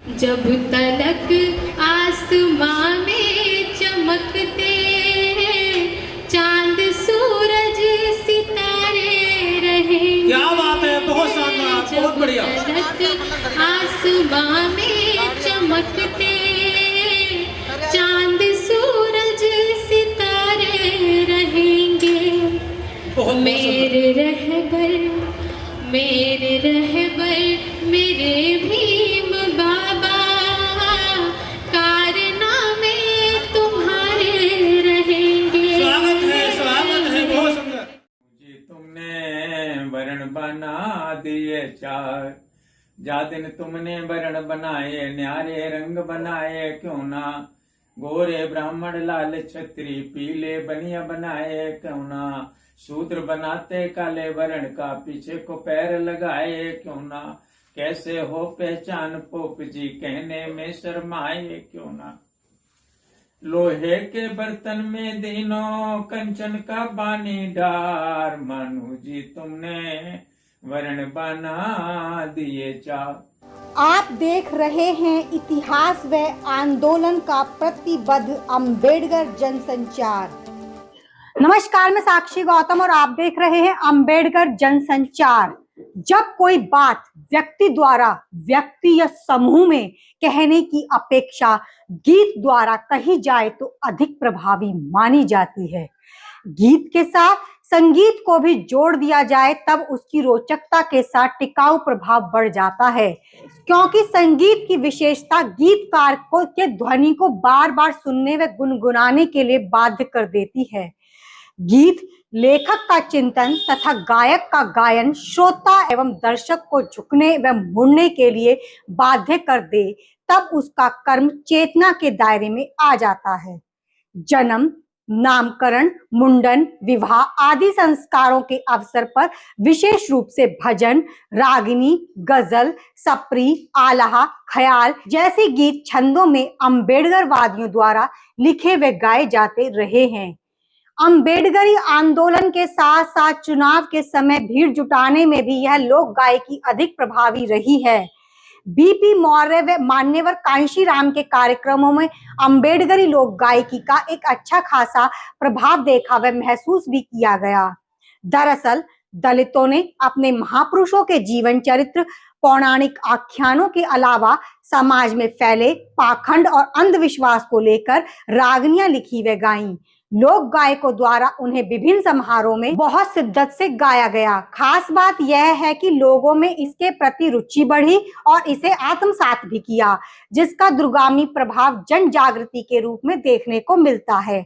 जब तलक आसमां में चमकते चांद सूरज सितारे रहेंगे। क्या बात है, बहुत शानदार, बहुत बढ़िया। जब तलक आसमां में चमकते चांद सूरज सितारे रहेंगे। मेरे रहबर मेरे भीम बाबा कारनामे तुम्हारे रहेंगे। स्वागत है, बहुत सुंदर। जी तुमने वर्ण बना दिए चार, जा दिन तुमने वर्ण बनाए न्यारे रंग बनाए क्यों ना, गोरे ब्राह्मण लाल छत्री पीले बनिया बनाए क्यों ना, शूद्र बनाते काले वर्ण का पीछे को पैर लगाए क्यों ना, कैसे हो पहचान पोप जी कहने में शर्माए क्यों ना, लोहे के बर्तन में दिनों कंचन का बानी डार, मानू जी तुमने वर्ण बना दिए चार। आप देख रहे हैं इतिहास व आंदोलन का प्रतिबद्ध अम्बेडकर जनसंचार। नमस्कार, मैं साक्षी गौतम और आप देख रहे हैं अम्बेडकर जनसंचार। जब कोई बात व्यक्ति द्वारा व्यक्ति या समूह में कहने की अपेक्षा गीत द्वारा कही जाए तो अधिक प्रभावी मानी जाती है। गीत के साथ संगीत को भी जोड़ दिया जाए तब उसकी रोचकता के साथ टिकाऊ प्रभाव बढ़ जाता है, क्योंकि संगीत की विशेषता गीतकार को के ध्वनि को बार बार सुनने व गुनगुनाने के लिए बाध्य कर देती है। गीत लेखक का चिंतन तथा गायक का गायन श्रोता एवं दर्शक को झुकने व मुड़ने के लिए बाध्य कर दे तब उसका कर्म चेतना के दायरे में आ जाता है। जन्म, नामकरण, मुंडन, विवाह आदि संस्कारों के अवसर पर विशेष रूप से भजन, रागिनी, गजल, सप्री, आलाहा, ख्याल जैसे गीत छंदों में अम्बेडकर वादियों द्वारा लिखे व गाए जाते रहे हैं। अम्बेडकरी आंदोलन के साथ साथ चुनाव के समय भीड़ जुटाने में भी यह लोक गायकी अधिक प्रभावी रही है। बीपी मौर्य व मान्यवर कांशीराम के कार्यक्रमों में अम्बेडकरी लोक गायकी का एक अच्छा खासा प्रभाव देखा व महसूस भी किया गया। दरअसल दलितों ने अपने महापुरुषों के जीवन चरित्र, पौराणिक आख्यानों के अलावा समाज में फैले पाखंड और अंधविश्वास को लेकर रागनियां लिखी व गाईं। लोक गायकों द्वारा उन्हें विभिन्न समारोह में बहुत शिद्दत से गाया गया। खास बात यह है कि लोगों में इसके प्रति रुचि बढ़ी और इसे आत्मसात भी किया, जिसका दूरगामी प्रभाव जन जागृति के रूप में देखने को मिलता है।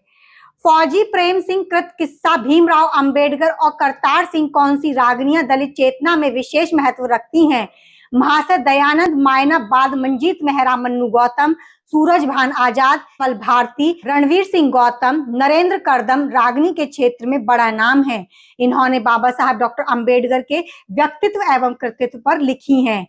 फौजी प्रेम सिंह कृत किस्सा, भीमराव अंबेडकर और करतार सिंह कौंसी रागनियां दलित चेतना में विशेष महत्व रखती हैं। महाशय दयानंद मायना, बाद मंजीत मेहरा, मन्नू गौतम, सूरज भान आजाद, पल भारती, रणवीर सिंह गौतम, नरेंद्र करदम रागनी के क्षेत्र में बड़ा नाम है। इन्होंने बाबा साहब डॉक्टर अंबेडकर के व्यक्तित्व एवं कृतित्व पर लिखी हैं।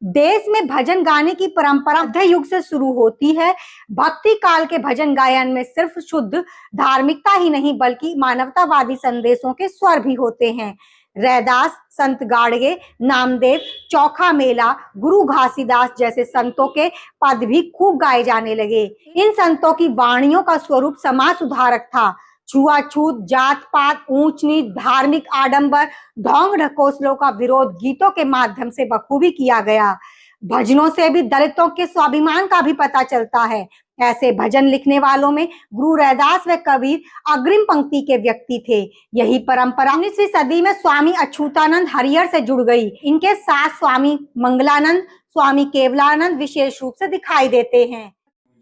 देश में भजन गाने की परंपरा मध्य युग से शुरू होती है। भक्ति काल के भजन गायन में सिर्फ शुद्ध धार्मिकता ही नहीं बल्कि मानवतावादी संदेशों के स्वर भी होते हैं। रैदास, संत गाड़गे, नामदेव, चौखा मेला, गुरु घासीदास जैसे संतों के पद भी खूब गाए जाने लगे। इन संतों की वाणियों का स्वरूप समाज सुधारक था। छुआछूत, जात पात, ऊंच नीच, धार्मिक आडंबर, ढोंग ढकोसलों का विरोध गीतों के माध्यम से बखूबी किया गया। भजनों से भी दलितों के स्वाभिमान का भी पता चलता है। ऐसे भजन लिखने वालों में गुरु रैदास व कबीर अग्रिम पंक्ति के व्यक्ति थे। यही परंपरा 19वीं सदी में स्वामी अछूतानंद हरिहर से जुड़ गई। इनके साथ स्वामी मंगलानंद, स्वामी केवलानंद विशेष रूप से दिखाई देते हैं।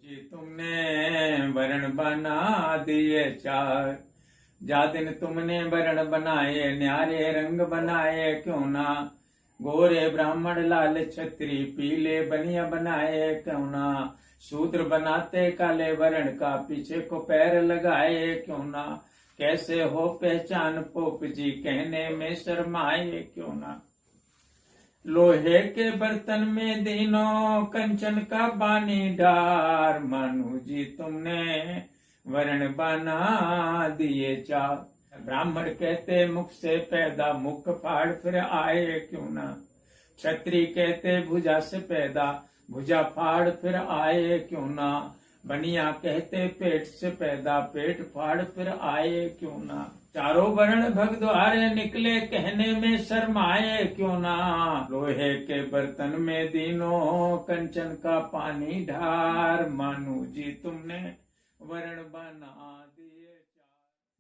जी तुमने वर्ण बना दिए चार, जा दिन तुमने वर्ण बनाए न्यारे रंग बनाए क्यों ना, गोरे ब्राह्मण लाल छत्री पीले बनिया बनाए क्यों ना, शूद्र बनाते काले वर्ण का पीछे को पैर लगाए क्यों ना, कैसे हो पहचान पोप जी कहने में शर्माए क्यों ना, लोहे के बर्तन में दिनों कंचन का बानी डार, मानू जी तुमने वर्ण बना दिए चार, ब्राह्मण कहते मुख से पैदा मुख फाड़ फिर आए क्यों ना, क्षत्रिय कहते भुजा से पैदा भुजा फाड़ फिर आए क्यों ना, बनिया कहते पेट से पैदा, पेट फाड़ फिर आए क्यों ना। चारों वर्ण भग द्वारे निकले, कहने में शर्माए क्यों ना। लोहे के बर्तन में दीनों, कंचन का पानी ढार, मानू जी तुमने वर्ण बना दिए।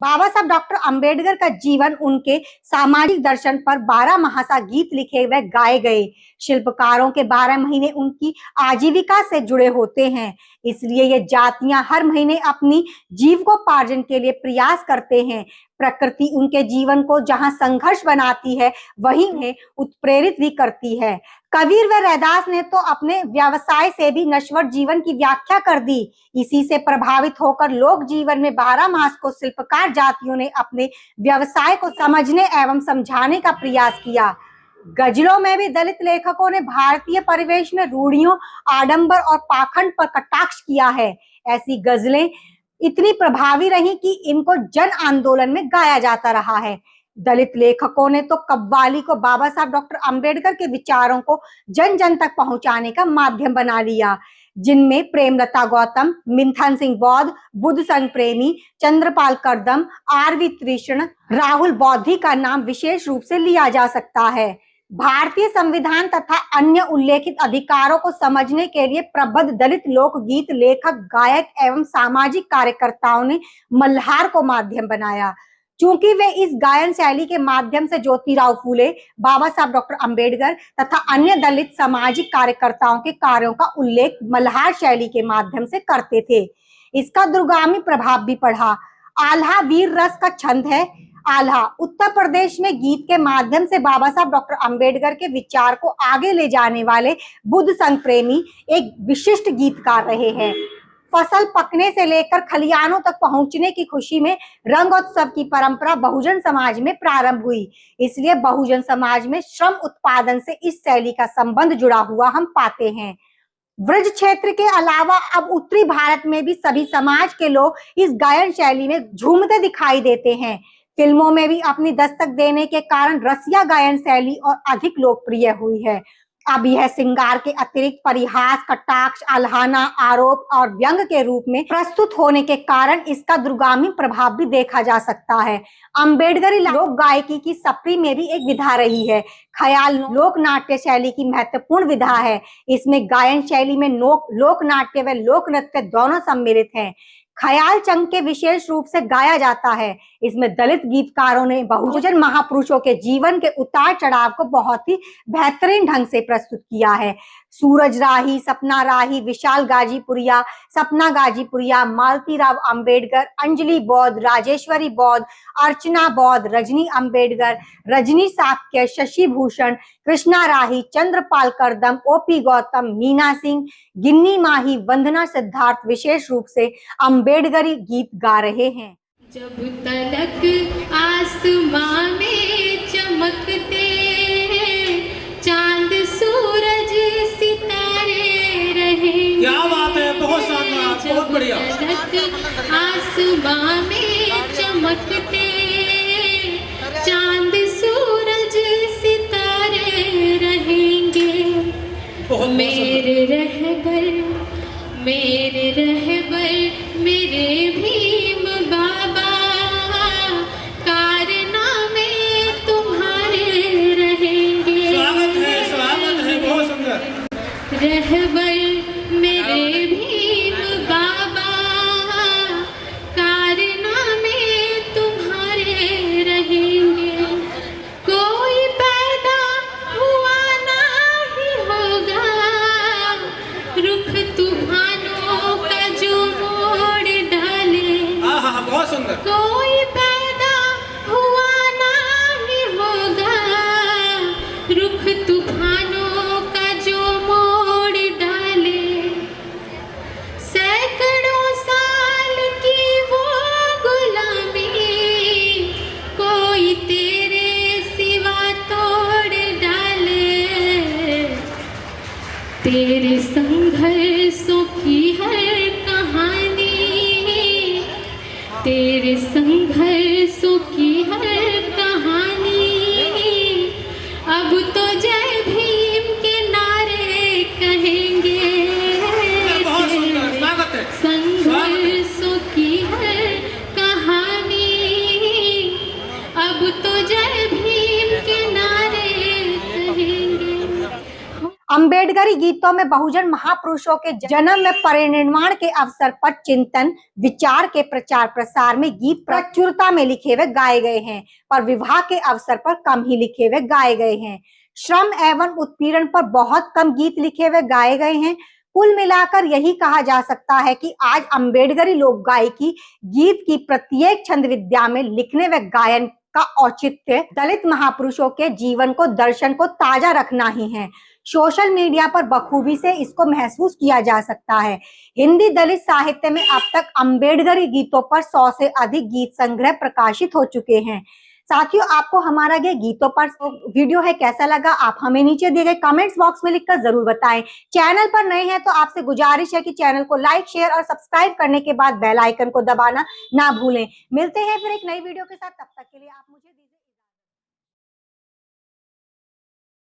बाबा साहब डॉक्टर अंबेडकर का जीवन, उनके सामाजिक दर्शन पर 12 महासा गीत लिखे व गाए गए। शिल्पकारों के 12 महीने उनकी आजीविका से जुड़े होते हैं, इसलिए ये जातियां हर महीने अपनी जीविकोपार्जन के लिए प्रयास करते हैं। प्रकृति उनके जीवन को जहां संघर्ष बनाती है, वहीं उन्हें उत्प्रेरित भी करती है। कबीर व रैदास ने तो अपने व्यवसाय से भी नश्वर जीवन की व्याख्या कर दी। इसी से प्रभावित होकर लोक जीवन में 12 मास को शिल्पकार जातियों ने अपने व्यवसाय को समझने एवं समझाने का प्रयास किया। गजलों में भी दलित लेखकों ने भारतीय परिवेश में रूढ़ियों, आडंबर और पाखंड पर कटाक्ष किया है। ऐसी गजलें इतनी प्रभावी रही कि इनको जन आंदोलन में गाया जाता रहा है। दलित लेखकों ने तो कव्वाली को बाबा साहब डॉक्टर अंबेडकर के विचारों को जन जन तक पहुंचाने का माध्यम बना लिया, जिनमें प्रेमलता गौतम, मिंथन सिंह बौद्ध, बुद्ध संघ प्रेमी, चंद्रपाल करदम, आरवी तृष्ण, राहुल बौद्धि का नाम विशेष रूप से लिया जा सकता है। भारतीय संविधान तथा अन्य उल्लेखित अधिकारों को समझने के लिए प्रबुद्ध दलित लोकगीत लेखक, गायक एवं सामाजिक कार्यकर्ताओं ने मल्हार को माध्यम बनाया। चूंकि वे इस गायन शैली के माध्यम से ज्योतिराव फूले, बाबा साहब डॉक्टर अंबेडकर तथा अन्य दलित सामाजिक कार्यकर्ताओं के कार्यों का उल्लेख मल्हार शैली के माध्यम से करते थे। इसका दूरगामी प्रभाव भी पड़ा। आल्हा वीर रस का छंद है। आल्हा उत्तर प्रदेश में गीत के माध्यम से बाबा साहब डॉक्टर अंबेडकर के विचार को आगे ले जाने वाले बुद्ध संघ प्रेमी एक विशिष्ट गीतकार रहे हैं। फसल पकने से लेकर खलियानों तक पहुंचने की खुशी में रंगोत्सव की परंपरा बहुजन समाज में प्रारंभ हुई, इसलिए बहुजन समाज में श्रम उत्पादन से इस शैली का संबंध जुड़ा हुआ हम पाते हैं। ब्रज क्षेत्र के अलावा अब उत्तरी भारत में भी सभी समाज के लोग इस गायन शैली में झूमते दिखाई देते हैं। फिल्मों में भी अपनी दस्तक देने के कारण रसिया गायन शैली और अधिक लोकप्रिय हुई है। अब यह श्रृंगार के अतिरिक्त परिहास, कटाक्ष, आल्हाना, आरोप और व्यंग के रूप में प्रस्तुत होने के कारण इसका दूरगामी प्रभाव भी देखा जा सकता है। अंबेडकरी लोक गायकी की सप्री में भी एक विधा रही है। ख्याल लोक नाट्य शैली की महत्वपूर्ण विधा है। इसमें गायन शैली में लोक नाट्य व लोक नृत्य दोनों सम्मिलित हैं। ख्याल चंग के विशेष रूप से गाया जाता है। इसमें दलित गीतकारों ने बहुजन महापुरुषों के जीवन के उतार चढ़ाव को बहुत ही बेहतरीन ढंग से प्रस्तुत किया है। सूरज राही, सपना राही, विशाल गाजीपुरिया, सपना गाजीपुरिया, मालती राव अंबेडकर, अंजलि बौद्ध, राजेश्वरी बौद्ध, अर्चना बौद्ध, रजनी अंबेडकर, रजनी साक्य, शशि भूषण, कृष्णा राही, चंद्रपाल करदम, ओपी गौतम, मीना सिंह, गिन्नी माही, वंदना सिद्धार्थ विशेष रूप से अंबेडकरी गीत गा रहे हैं। जब तलक आसमां में चमकते चांद सूरज सितारे रहेंगे। क्या बात है, बहुत शानदार, बहुत बढ़िया। जब तलक आसमां में चमकते चांद सूरज सितारे रहेंगे। मेरे रहबर मेरे भीम बाबा, कारनामे तुम्हारे रहेंगे। स्वागत है, बहुत सुंदर। रहबर मेरे भीम बाबा, कारनामे तुम्हारे रहेंगे। कोई पैदा हुआ नहीं होगा, रुख तूफानों का जो मोड़ डाले। बहुत सुंदर। कोई पैदा हुआ नहीं होगा, रुख तूफानों का जो मोड़ डाले। सैकड़ों साल की वो गुलामी कोई तेरे सिवा तोड़ डाले। तेरे संघर्षों की हर कहानी, तेरे संघर्षों की हर कहानी अब तो जय भीम के नारे कहेंगे। अम्बेडकरी गीतों में बहुजन महापुरुषों के जन्म में परिनिर्वाण के अवसर पर चिंतन विचार के प्रचार प्रसार में गीत प्रचुरता में लिखे हुए गाए गए हैं, पर विवाह के अवसर पर कम ही लिखे हुए गाए गए हैं। श्रम एवं उत्पीड़न पर बहुत कम गीत लिखे हुए गाए गए हैं। कुल मिलाकर यही कहा जा सकता है कि आज अम्बेडकरी लोक गायकी गीत की प्रत्येक छंद विद्या में लिखने व गायन का औचित्य दलित महापुरुषों के जीवन को दर्शन को ताजा रखना ही है। सोशल मीडिया पर बखूबी से इसको महसूस किया जा सकता है। हिंदी दलित साहित्य में अब तक अम्बेडकरी गीतों पर 100 से अधिक गीत संग्रह प्रकाशित हो चुके हैं। साथियों, आपको हमारा ये गीतों पर वीडियो है कैसा लगा, आप हमें नीचे दिए गए कमेंट्स बॉक्स में लिखकर जरूर बताएं। चैनल पर नए हैं तो आपसे गुजारिश है कि चैनल को लाइक, शेयर और सब्सक्राइब करने के बाद बेल आइकन को दबाना ना भूलें। मिलते हैं फिर एक नई वीडियो के साथ, तब तक के लिए आप मुझे